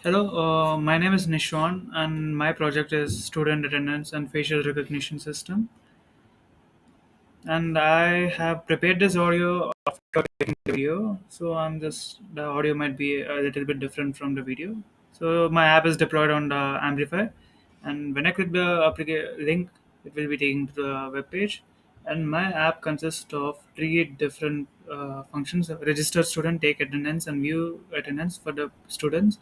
Hello, my name is Nishwan, and my project is Student Attendance and Facial Recognition System. And I have prepared this audio after taking the video, so the audio might be a little bit different from the video. So my app is deployed on the Amplify, and when I click the link, it will be taken to the web page. And my app consists of three different functions: register student, take attendance, and view attendance for the students.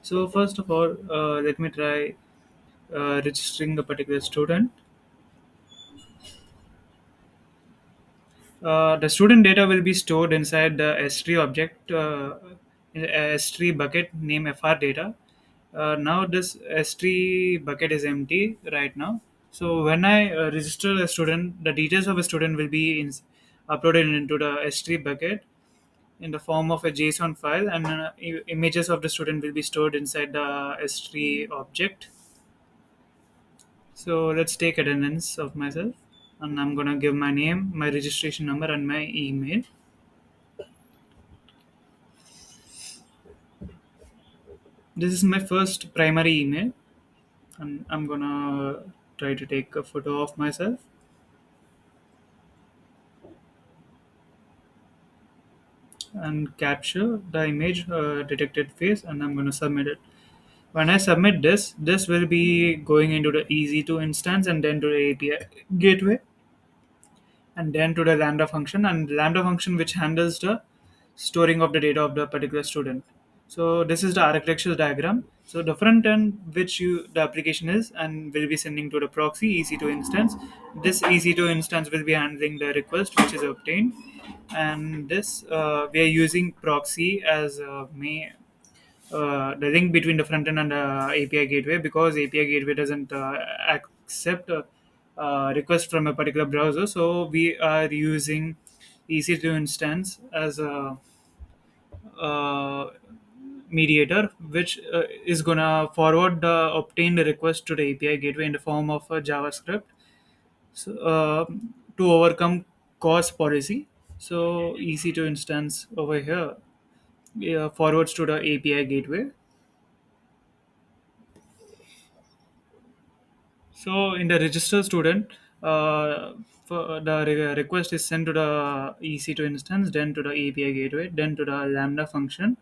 So first of all, let me try registering a particular student. The student data will be stored inside the S3 object, in a S3 bucket named FR data. Now this S3 bucket is empty right now. So when I register a student, the details of a student will be uploaded into the S3 bucket in the form of a JSON file, and images of the student will be stored inside the S3 object. So let's take attendance of myself, and I'm gonna give my name, my registration number, and my email. This is my first primary email, and I'm gonna try to take a photo of myself and capture the image detected face, and I'm gonna submit it. When I submit this will be going into the EC2 instance and then to the API gateway and then to the lambda function, and lambda function which handles the storing of the data of the particular student. So this is the architecture diagram. So the front end which the application is and will be sending to the proxy EC2 instance. This EC2 instance will be handling the request which is obtained, and this we are using proxy as the link between the front end and the API gateway, because API gateway doesn't accept request from a particular browser. So we are using EC2 instance as a uh, mediator, which is gonna forward the obtained request to the API gateway in the form of a JavaScript. So to overcome COS policy, so EC2 instance over here forwards to the API gateway. So in the register student, for the request is sent to the EC2 instance, then to the API gateway, then to the Lambda function,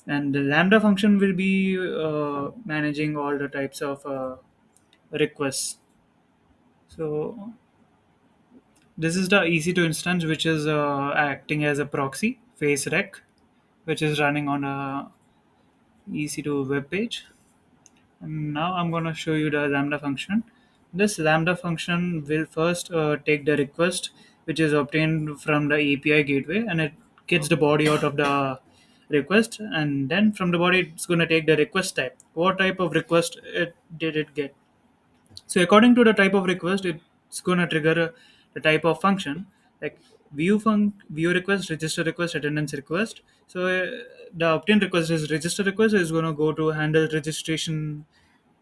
and the Lambda function will be managing all the types of requests. So this is the EC2 instance, which is acting as a proxy face rec, which is running on a EC2 web page. And now I'm going to show you the Lambda function. This Lambda function will first take the request which is obtained from the API gateway, and it gets the body out of the request, and then from the body it's going to take the request type. What type of request did it get? So according to the type of request, it's going to trigger the type of function, like view request, register request, attendance request. So the obtained request is register request is going to go to handle registration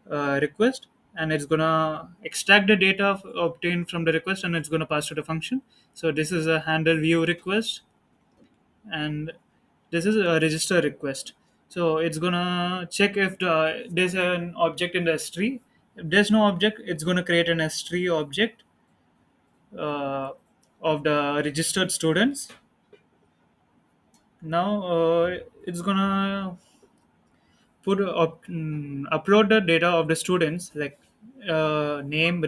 request, and it's going to extract the data obtained from the request, and it's going to pass to the function. So this is a handle view request, and this is a register request. So it's gonna check if there's an object in the S3. If there's no object, it's gonna create an S3 object uh, of the registered students. Now it's gonna upload the data of the students, like name,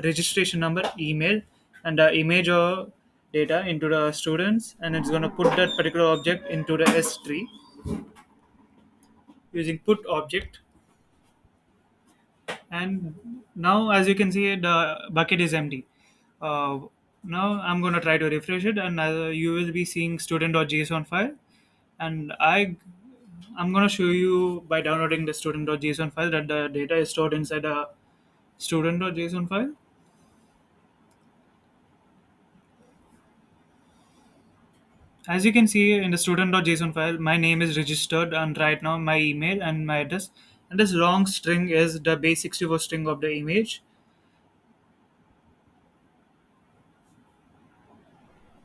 registration number, email, and the image or data into the students, and it's gonna put that particular object into the S3 using put object. And now as you can see, the bucket is empty. uh, Now I'm going to try to refresh it, and you will be seeing student.json file. And I'm going to show you by downloading the student.json file that the data is stored inside a student.json file. As you can see in the student.json file, my name is registered, and right now my email and my address, and this long string is the base64 string of the image,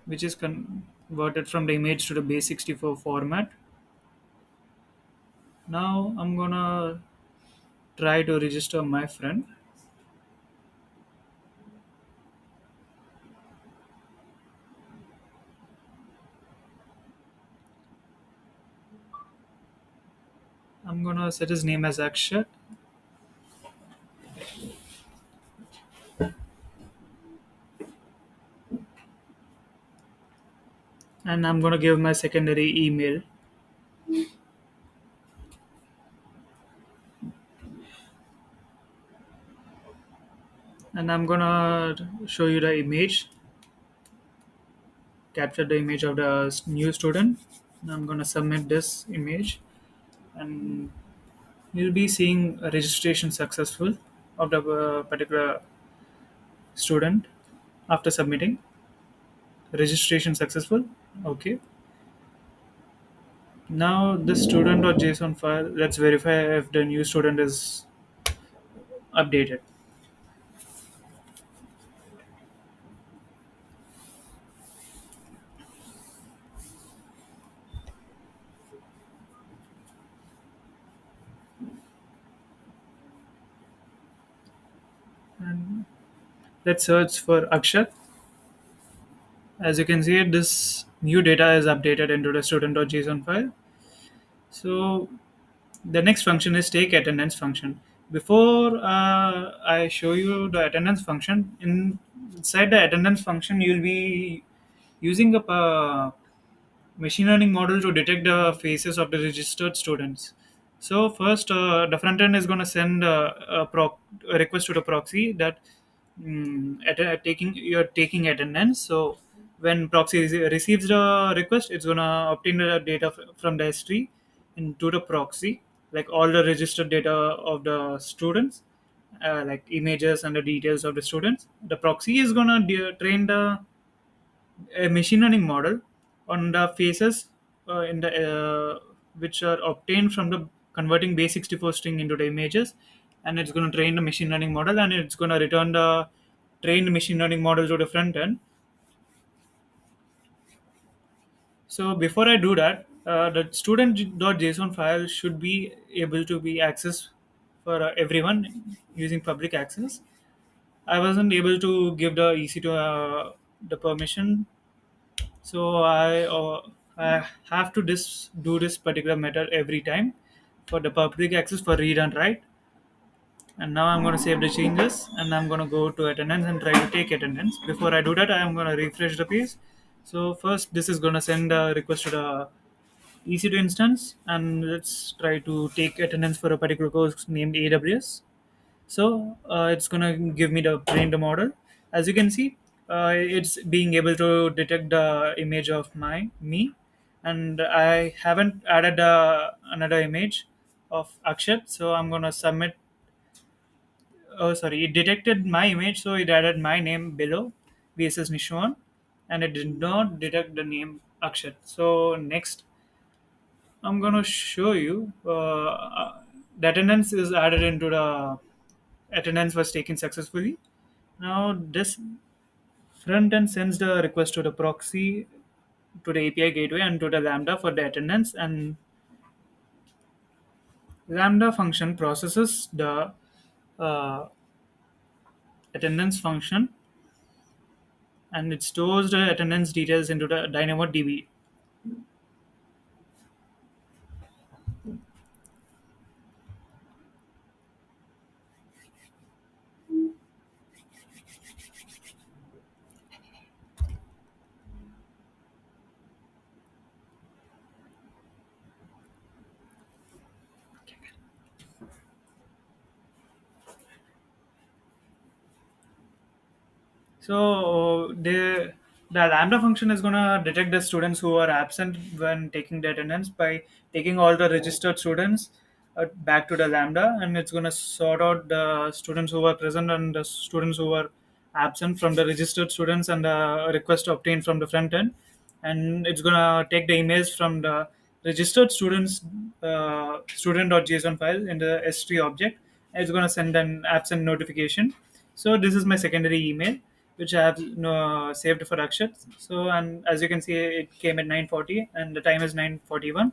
which is converted from the image to the base64 format. Now I'm gonna try to register my friend. I'm gonna set his name as Akshat, and I'm gonna give my secondary email, and I'm gonna show you the image, capture the image of the new student. And I'm gonna submit this image, and you'll be seeing a registration successful of the particular student after submitting. Registration successful. Okay. Now the student.json file. Let's verify if the new student is updated. And let's search for Akshat. As you can see, this new data is updated into the student.json file. So the next function is take attendance function. Before I show you the attendance function, inside the attendance function, you'll be using a machine learning model to detect the faces of the registered students. So first, the front end is going to send a request to the proxy that taking you're taking attendance. So when proxy receives the request, it's going to obtain the data from the S3 into the proxy, like all the registered data of the students, like images and the details of the students. The proxy is going to train the a machine learning model on the faces in the which are obtained from the converting base64 string into the images, and it's going to train the machine learning model, and it's going to return the trained machine learning model to the front end. So before I do that, the student.json file should be able to be accessed for everyone using public access. I wasn't able to give the EC to the permission. So I have to do this particular method every time for the public access for read and write. And now I'm going to save the changes, and I'm going to go to attendance and try to take attendance. Before I do that, I'm going to refresh the page. So first, this is going to send a request to the EC2 instance, and let's try to take attendance for a particular course named AWS. So it's gonna give me the trained model. As you can see, it's being able to detect the image of my me, and I haven't added another image of Akshat. So I'm gonna submit. Oh, sorry, it detected my image, so it added my name below, VSS Nishwan, and it did not detect the name Akshat. So next, I'm gonna show you the attendance is added into the attendance was taken successfully. Now this front end sends the request to the proxy, to the API gateway, and to the Lambda for the attendance, and Lambda function processes the uh, attendance function, and it stores the attendance details into the DynamoDB. So the lambda function is gonna detect the students who are absent when taking the attendance by taking all the registered students back to the lambda, and it's gonna sort out the students who are present and the students who are absent from the registered students and the request obtained from the front end, and it's gonna take the emails from the registered students student.json file in the S3 object. And it's gonna send an absent notification. So this is my secondary email which I have saved for Akshat. So and as you can see, it came at 9:40 and the time is 9:41.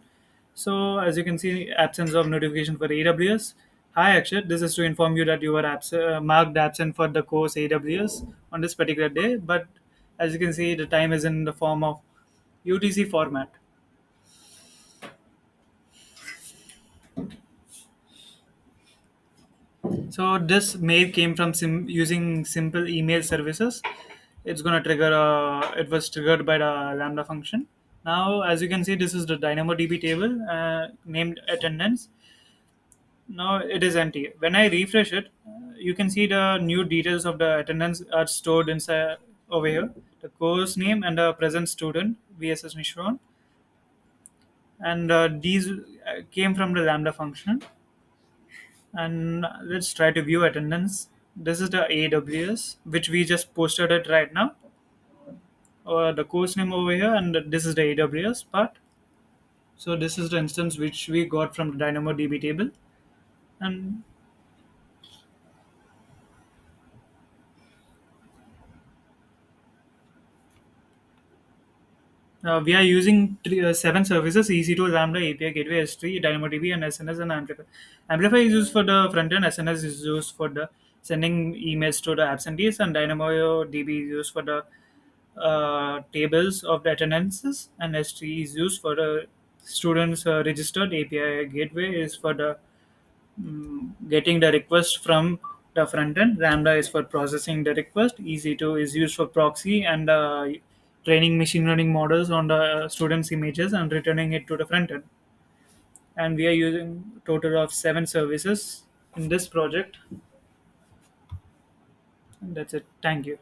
So as you can see, absence of notification for AWS. Hi Akshat, this is to inform you that you were marked absent for the course AWS on this particular day. But as you can see, the time is in the form of UTC format. So this mail came from using simple email services. It's gonna trigger. It was triggered by the Lambda function. Now, as you can see, this is the DynamoDB table named attendance. Now it is empty. When I refresh it, you can see the new details of the attendance are stored inside over here. The course name and the present student, VSS Nishwan, and these came from the Lambda function. And let's try to view attendance. This is the AWS, which we just posted it right now. The course name over here, and this is the AWS part. So this is the instance which we got from the DynamoDB table, and we are using seven services: EC2, Lambda, API Gateway, S3, DynamoDB, and SNS and Amplify. Amplify is used for the front end, SNS is used for the sending emails to the absentees, and DynamoDB is used for the tables of the attendances, and S3 is used for the students registered. API Gateway is for the getting the request from the front end. Lambda is for processing the request. EC2 is used for proxy and training machine learning models on the students' images and returning it to the front end. And we are using total of seven services in this project. And that's it. Thank you.